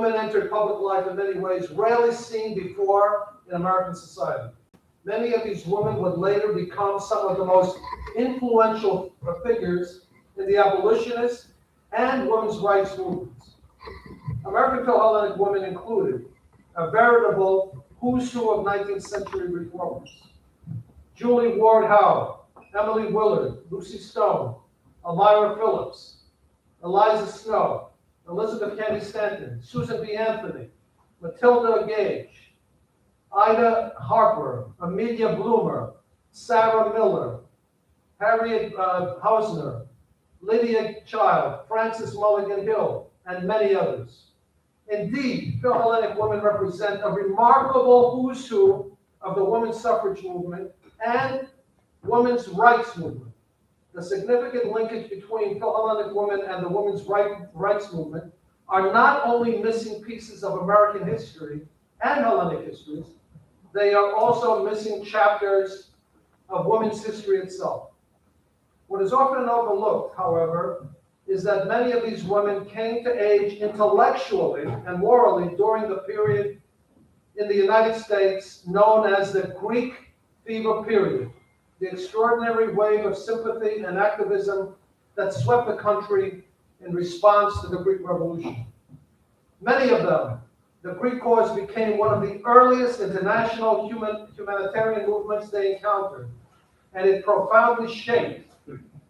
woman entered public life in many ways rarely seen before in American society. Many of these women would later become some of the most influential figures in the abolitionist and women's rights movements. American Philhellenic women included a veritable who's who of 19th century reformers. Julie Ward Howe, Emily Willard, Lucy Stone, Elmira Phillips, Eliza Snow, Elizabeth Cady Stanton, Susan B. Anthony, Matilda Gage, Ida Harper, Amelia Bloomer, Sarah Miller, Harriet Hausner, Lydia Child, Frances Mulligan Hill, and many others. Indeed, Philhellenic women represent a remarkable who's who of the women's suffrage movement and women's rights movement. The significant linkage between Philhellenic women and the women's rights movement are not only missing pieces of American history and Hellenic histories, they are also missing chapters of women's history itself. What is often overlooked, however, is that many of these women came to age intellectually and morally during the period in the United States known as the Greek fever period, the extraordinary wave of sympathy and activism that swept the country in response to the Greek Revolution. Many of them, the Greek cause became one of the earliest international humanitarian movements they encountered, and it profoundly shaped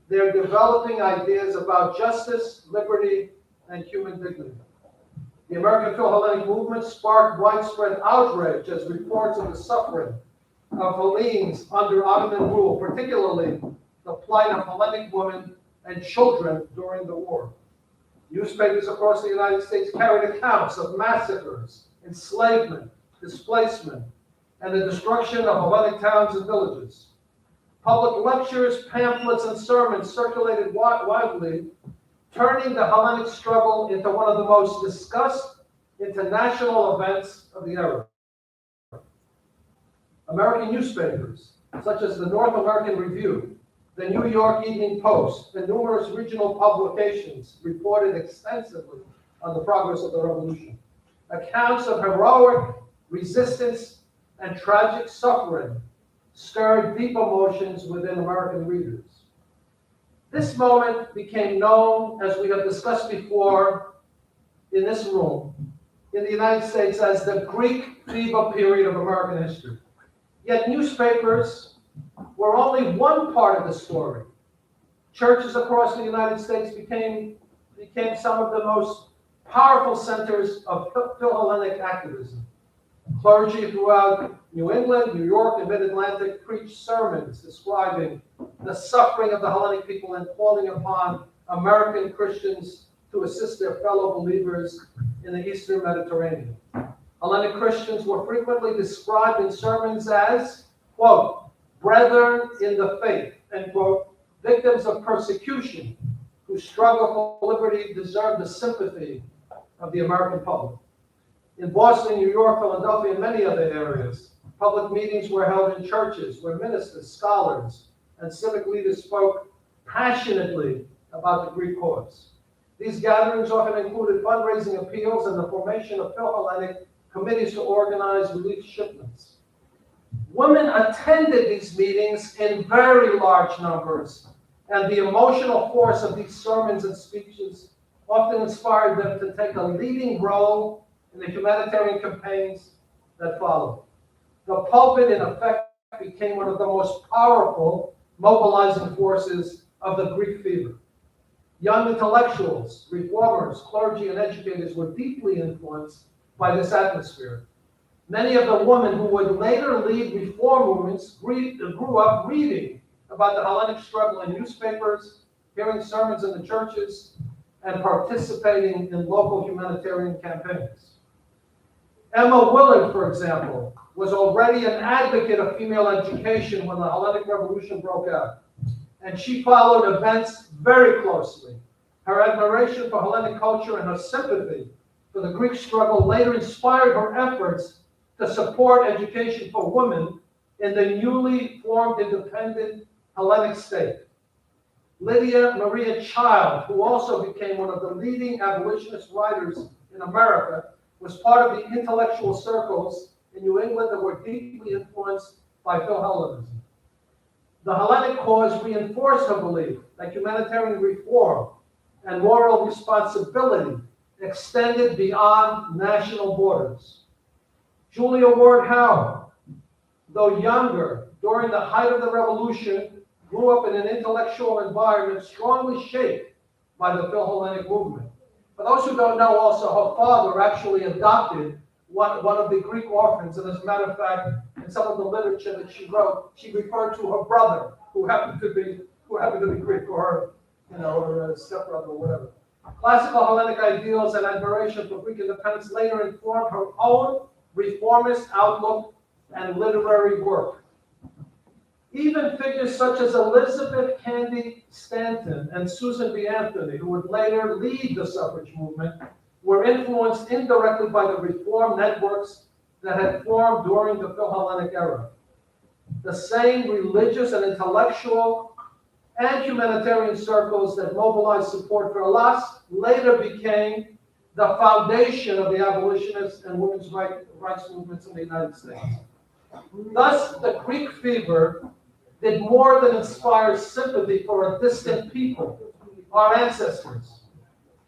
their developing ideas about justice, liberty, and human dignity. The American Philhellenic movement sparked widespread outrage as reports of the suffering of Hellenes under Ottoman rule, particularly the plight of Hellenic women and children during the war. Newspapers across the United States carried accounts of massacres, enslavement, displacement, and the destruction of Hellenic towns and villages. Public lectures, pamphlets, and sermons circulated widely, turning the Hellenic struggle into one of the most discussed international events of the era. American newspapers, such as the North American Review, the New York Evening Post, and numerous regional publications reported extensively on the progress of the revolution. Accounts of heroic resistance and tragic suffering stirred deep emotions within American readers. This moment became known, as we have discussed before in this room, in the United States as the Greek fever period of American history. Yet newspapers were only one part of the story. Churches across the United States became some of the most powerful centers of Philhellenic activism. Clergy throughout New England, New York, and Mid-Atlantic preached sermons describing the suffering of the Hellenic people and calling upon American Christians to assist their fellow believers in the Eastern Mediterranean. Hellenic Christians were frequently described in sermons as, quote, brethren in the faith, end quote, victims of persecution whose struggle for liberty deserved the sympathy of the American public. In Boston, New York, Philadelphia, and many other areas, public meetings were held in churches where ministers, scholars, and civic leaders spoke passionately about the Greek cause. These gatherings often included fundraising appeals and the formation of Philhellenic committees to organize relief shipments. Women attended these meetings in very large numbers, and the emotional force of these sermons and speeches often inspired them to take a leading role in the humanitarian campaigns that followed. The pulpit, in effect, became one of the most powerful mobilizing forces of the Greek fever. Young intellectuals, reformers, clergy, and educators were deeply influenced by this atmosphere. Many of the women who would later lead reform movements grew up reading about the Hellenic struggle in newspapers, hearing sermons in the churches, and participating in local humanitarian campaigns. Emma Willard, for example, was already an advocate of female education when the Hellenic Revolution broke out, and she followed events very closely. Her admiration for Hellenic culture and her sympathy for the Greek struggle later inspired her efforts to support education for women in the newly formed independent Hellenic state. Lydia Maria Child, who also became one of the leading abolitionist writers in America, was part of the intellectual circles in New England that were deeply influenced by Philhellenism. The Hellenic cause reinforced her belief that humanitarian reform and moral responsibility extended beyond national borders. Julia Ward Howe, though younger, during the height of the revolution, grew up in an intellectual environment strongly shaped by the Philhellenic movement. For those who don't know, also, her father actually adopted one of the Greek orphans, and as a matter of fact, in some of the literature that she wrote, she referred to her brother, who happened to be Greek, or her stepbrother, or whatever. Classical Hellenic ideals and admiration for Greek independence later informed her own reformist outlook and literary work. Even figures such as Elizabeth Cady Stanton and Susan B. Anthony, who would later lead the suffrage movement, were influenced indirectly by the reform networks that had formed during the Philhellenic era. The same religious and intellectual and humanitarian circles that mobilized support for Alas later became the foundation of the abolitionist and women's rights movements in the United States. Thus, the Greek fever did more than inspire sympathy for a distant people, our ancestors.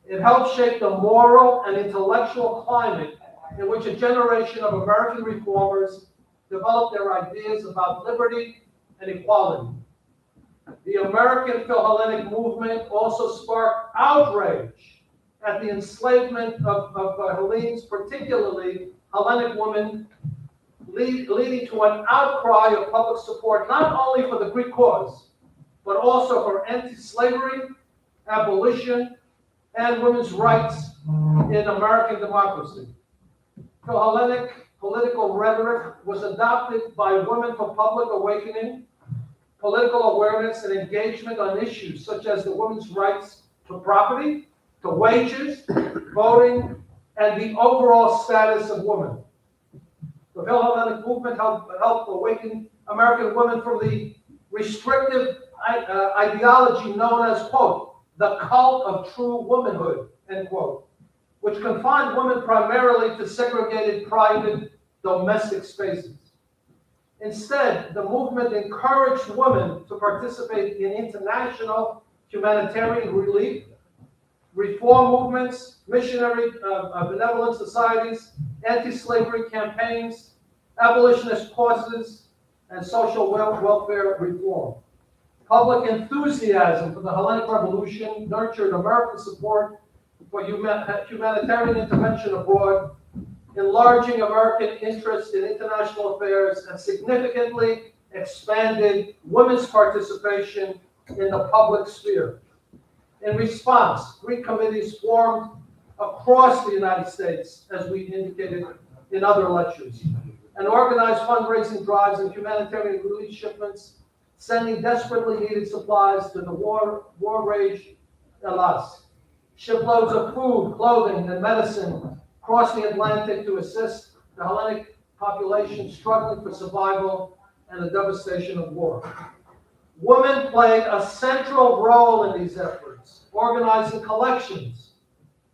It helped shape the moral and intellectual climate in which a generation of American reformers developed their ideas about liberty and equality. The American Philhellenic movement also sparked outrage at the enslavement of Hellenes, particularly Hellenic women, leading to an outcry of public support not only for the Greek cause, but also for anti-slavery, abolition, and women's rights in American democracy. Philhellenic political rhetoric was adopted by Women for Public Awakening, political awareness and engagement on issues such as the women's rights to property, to wages, voting, and the overall status of women. The Philhellenic movement helped awaken American women from the restrictive ideology known as, quote, the cult of true womanhood, end quote, which confined women primarily to segregated private domestic spaces. Instead, the movement encouraged women to participate in international humanitarian relief, reform movements, missionary benevolent societies, anti-slavery campaigns, abolitionist causes, and social welfare reform. Public enthusiasm for the Hellenic Revolution nurtured American support for humanitarian intervention abroad, enlarging American interest in international affairs, and significantly expanded women's participation in the public sphere. In response, Greek committees formed across the United States, as we indicated in other lectures, and organized fundraising drives and humanitarian relief shipments, sending desperately needed supplies to the war-raged Hellas. Shiploads of food, clothing, and medicine crossed the Atlantic to assist the Hellenic population struggling for survival and the devastation of war. Women played a central role in these efforts, organizing collections,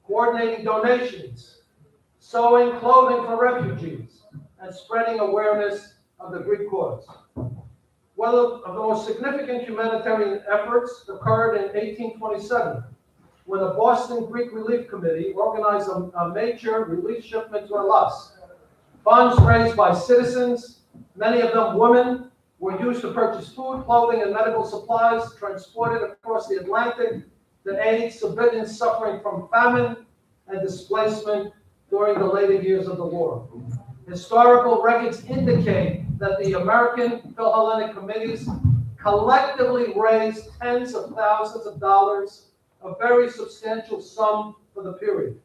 coordinating donations, sewing clothing for refugees, and spreading awareness of the Greek cause. One of the most significant humanitarian efforts occurred in 1827, when the Boston Greek Relief Committee organized a major relief shipment to Hellas. Funds raised by citizens, many of them women, were used to purchase food, clothing, and medical supplies transported across the Atlantic to aid civilians suffering from famine and displacement during the later years of the war. Historical records indicate that the American Philhellenic committees collectively raised tens of thousands of dollars, a very substantial sum for the period.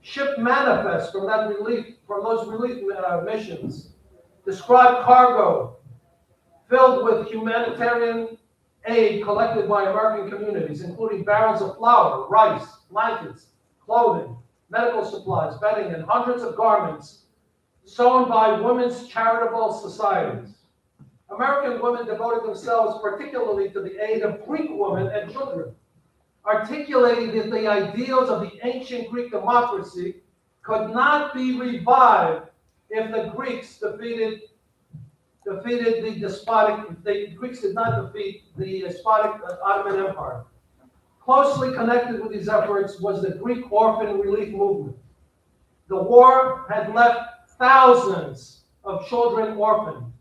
Ship manifests from those relief missions describe cargo filled with humanitarian aid collected by American communities, including barrels of flour, rice, blankets, clothing, medical supplies, bedding, and hundreds of garments sewn by women's charitable societies. American women devoted themselves particularly to the aid of Greek women and children, articulating the ideals of the ancient Greek democracy could not be revived if the Greeks defeated the despotic, if the Greeks did not defeat the despotic Ottoman Empire. Closely connected with these efforts was the Greek orphan relief movement. The war had left thousands of children orphaned,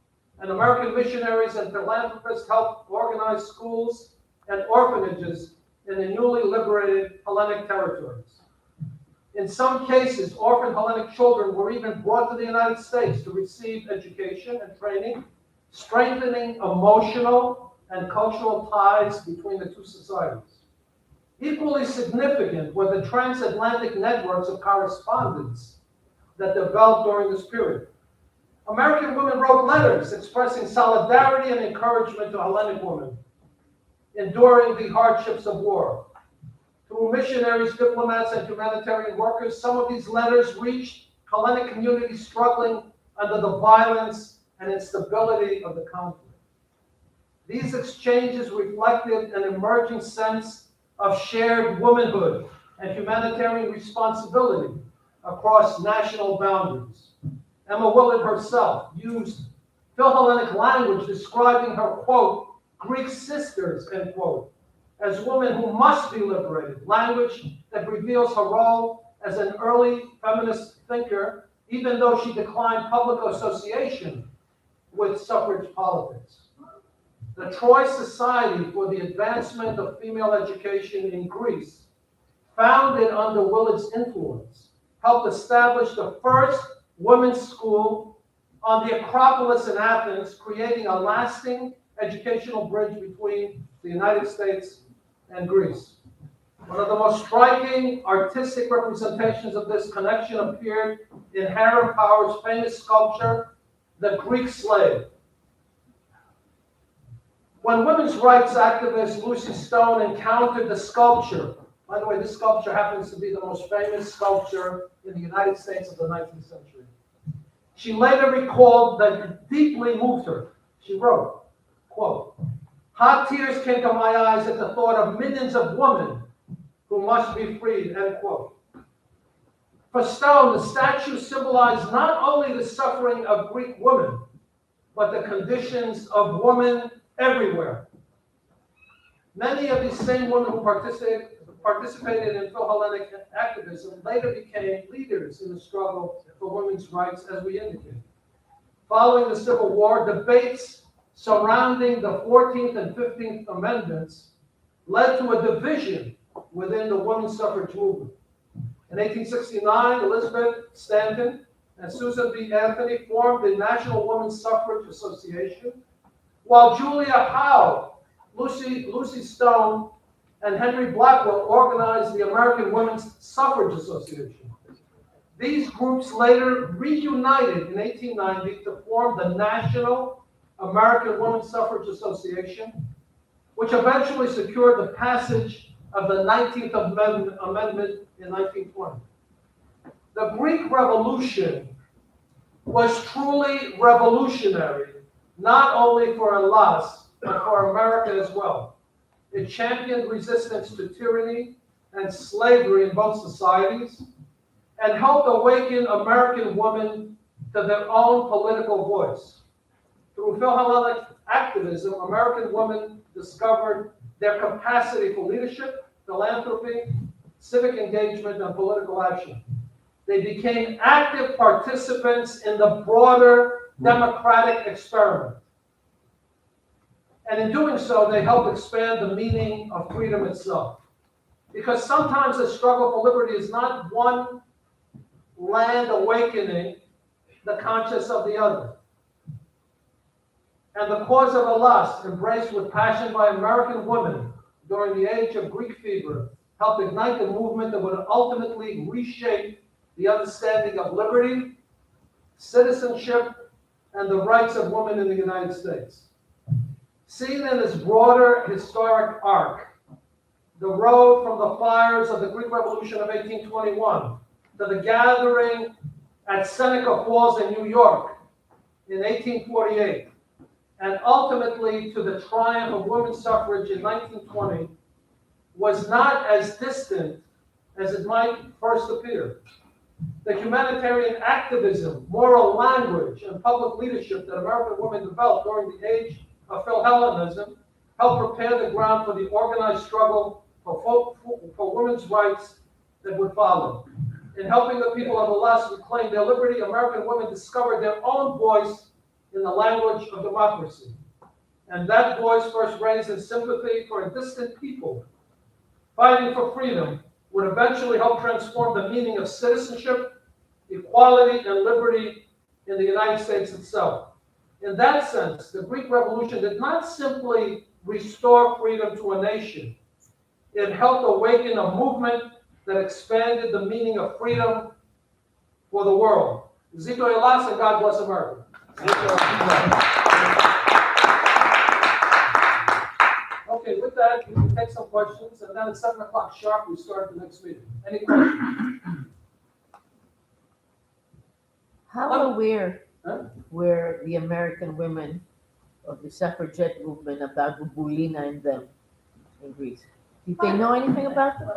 and American missionaries and philanthropists helped organize schools and orphanages in the newly liberated Hellenic territories. In some cases, orphan Hellenic children were even brought to the United States to receive education and training, strengthening emotional and cultural ties between the two societies. Equally significant were the transatlantic networks of correspondence that developed during this period. American women wrote letters expressing solidarity and encouragement to Hellenic women enduring the hardships of war. Through missionaries, diplomats, and humanitarian workers, some of these letters reached Hellenic communities struggling under the violence and instability of the conflict. These exchanges reflected an emerging sense of shared womanhood and humanitarian responsibility across national boundaries. Emma Willard herself used Philhellenic language describing her, quote, Greek sisters, end quote, as women who must be liberated, language that reveals her role as an early feminist thinker, even though she declined public association with suffrage politics. The Troy Society for the Advancement of Female Education in Greece, founded under Willard's influence, helped establish the first women's school on the Acropolis in Athens, creating a lasting educational bridge between the United States and Greece. One of the most striking artistic representations of this connection appeared in Hiram Power's famous sculpture, The Greek Slave. When women's rights activist Lucy Stone encountered the sculpture, by the way, this sculpture happens to be the most famous sculpture in the United States of the 19th century. She later recalled that it deeply moved her. She wrote, quote, hot tears came to my eyes at the thought of millions of women who must be freed, end quote. For Stone, the statue symbolized not only the suffering of Greek women, but the conditions of women everywhere. Many of these same women who participated in Philhellenic activism later became leaders in the struggle for women's rights, as we indicated. Following the Civil War, debates surrounding the 14th and 15th Amendments led to a division within the women's suffrage movement. In 1869, Elizabeth Stanton and Susan B. Anthony formed the National Women's Suffrage Association, while Julia Howe, Lucy Stone, and Henry Blackwell organized the American Women's Suffrage Association. These groups later reunited in 1890 to form the National American Women's Suffrage Association, which eventually secured the passage of the 19th Amendment in 1920. The Greek Revolution was truly revolutionary, not only for Hellas, but for America as well. It championed resistance to tyranny and slavery in both societies, and helped awaken American women to their own political voice. Through Philhellenic activism, American women discovered their capacity for leadership, philanthropy, civic engagement, and political action. They became active participants in the broader democratic experiment. And in doing so, they helped expand the meaning of freedom itself. Because sometimes the struggle for liberty is not one land awakening the conscience of the other. And the cause of Hellas, embraced with passion by American women during the age of Greek fever, helped ignite the movement that would ultimately reshape the understanding of liberty, citizenship, and the rights of women in the United States. Seen in this broader historic arc, the road from the fires of the Greek Revolution of 1821 to the gathering at Seneca Falls in New York in 1848, and ultimately to the triumph of women's suffrage in 1920, was not as distant as it might first appear. The humanitarian activism, moral language, and public leadership that American women developed during the age of Philhellenism helped prepare the ground for the organized struggle for women's rights that would follow. In helping the people of the West reclaim their liberty, American women discovered their own voice in the language of democracy. And that voice, first raised in sympathy for a distant people fighting for freedom, would eventually help transform the meaning of citizenship, equality, and liberty in the United States itself. In that sense, the Greek Revolution did not simply restore freedom to a nation. It helped awaken a movement that expanded the meaning of freedom for the world. Zito Elas, and God bless America. Okay, with that, we can take some questions, and then at 7 o'clock sharp, we start the next meeting. Any questions? How aware were the American women of the suffragette movement about Bubulina and them in Greece? Did they know anything about them?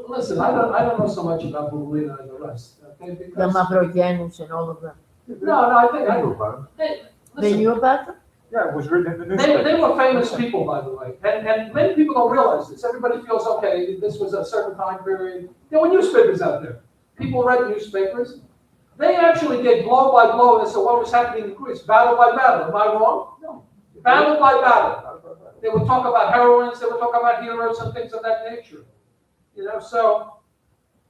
Listen, I don't know so much about Bubulina and the rest. Okay, The because Mavrogiannis and all of them. no, I think I knew about They, They listen, knew about them? Yeah, it was written in the they newspaper. were famous people, by the way, and many people don't realize this. Everybody feels, okay, this was a certain time period. There were newspapers out there. People read newspapers. They actually gave blow by blow as to what was happening in Greece, battle by battle. Am I wrong? No. Battle by battle. They would talk about heroines, they would talk about heroes and things of that nature. You know, so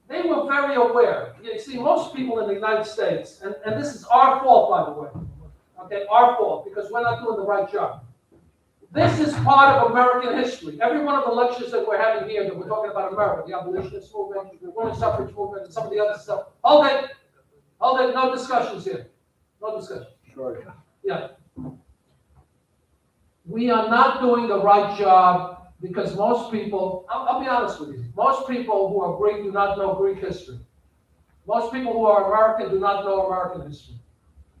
they were very aware. You see, most people in the United States, and this is our fault, by the way, okay, our fault, because we're not doing the right job. This is part of American history. Every one of the lectures that we're having here that we're talking about America, the abolitionist movement, the women's suffrage movement, and some of the other stuff. Hold it, no discussions here. No discussion. Sure. Yeah. We are not doing the right job because most people, I'll be honest with you, most people who are Greek do not know Greek history. Most people who are American do not know American history.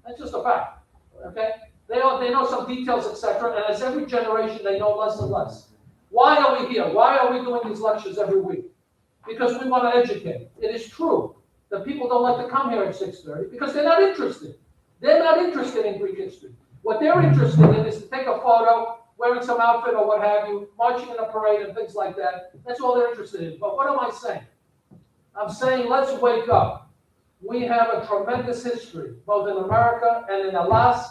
That's just a fact, okay? They know some details, etc., and as every generation, they know less and less. Why are we here? Why are we doing these lectures every week? Because we want to educate. It is true that people don't like to come here at 6:30 because they're not interested. They're not interested in Greek history. What they're interested in is to take a photo, wearing some outfit or what have you, marching in a parade and things like that. That's all they're interested in. But what am I saying? I'm saying let's wake up. We have a tremendous history, both in America and in Elas,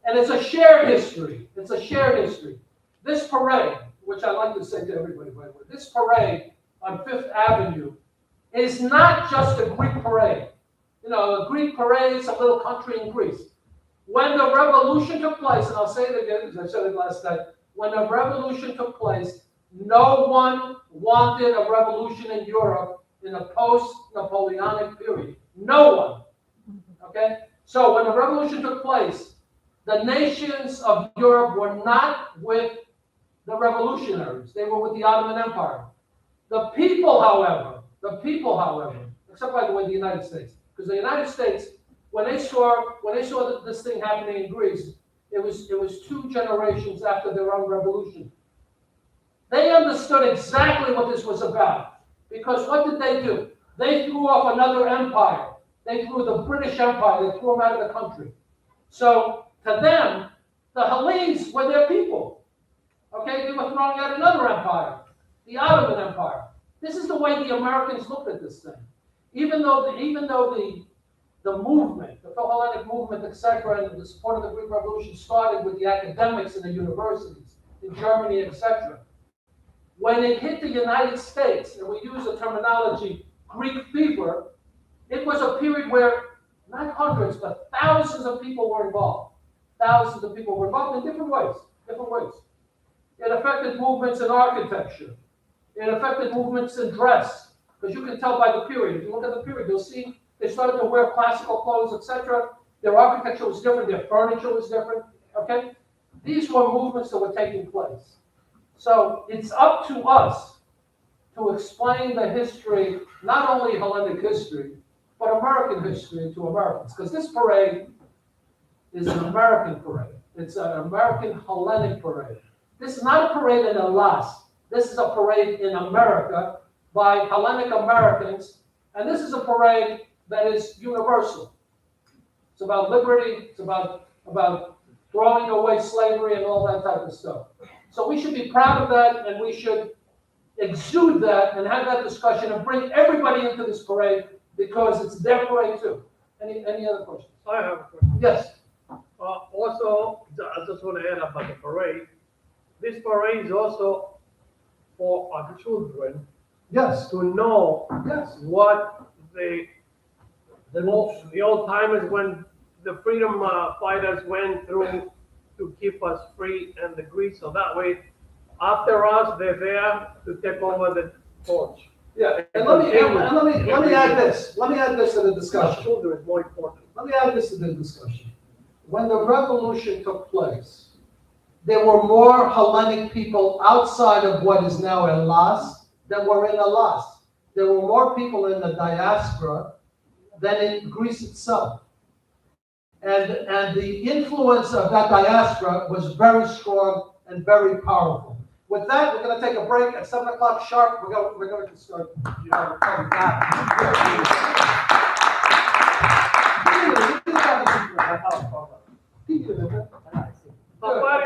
and it's a shared history. It's a shared history. This parade, which I like to say to everybody, by the way, this parade on Fifth Avenue is not just a Greek parade. You know, a Greek parade, some little country in Greece. When the revolution took place, and I'll say it again because I said it last night, when the revolution took place, no one wanted a revolution in Europe in a post-Napoleonic period. No one. Okay? So when the revolution took place, the nations of Europe were not with the revolutionaries. They were with the Ottoman Empire. The people, however, except by the way, the United States, because the United States, when they saw this thing happening in Greece, it was 2 generations after their own revolution. They understood exactly what this was about. Because what did they do? They threw off another empire. They threw the British Empire, they threw them out of the country. So to them, the Hellenes were their people. Okay, they were throwing out another empire, the Ottoman Empire. This is the way the Americans looked at this thing. Even though the movement, the Philhellenic movement, etc., and the support of the Greek Revolution started with the academics in the universities in Germany, etc. When it hit the United States, and we use the terminology Greek fever, it was a period where not hundreds, but thousands of people were involved. Thousands of people were involved in different ways. It affected movements in architecture. It affected movements in dress, because you can tell by the period. If you look at the period, you'll see they started to wear classical clothes, etc. Their architecture was different. Their furniture was different. Okay, these were movements that were taking place. So it's up to us to explain the history, not only Hellenic history, but American history to Americans. Because this parade is an American parade. It's an American Hellenic parade. This is not a parade in Elas. This is a parade in America by Hellenic Americans. And this is a parade that is universal. It's about liberty, it's about throwing away slavery and all that type of stuff. So we should be proud of that, and we should exude that and have that discussion and bring everybody into this parade because it's their parade too. Any other questions? I have a question. Yes. Also, I just want to add about the parade. This parade is also for our children Yes. to know Yes. what the old timers, when the freedom fighters went through to keep us free and the Greece, so that way, after us, they're there to take over the torch. Yeah. And let me add this. Let me add this to the Our discussion. children is more important. Let me add this to the discussion. When the revolution took place, there were more Hellenic people outside of what is now Hellas than were in Hellas. There were more people in the diaspora than in Greece itself. And the influence of that diaspora was very strong and very powerful. With that, we're going to take a break at 7 o'clock sharp. We're going to start.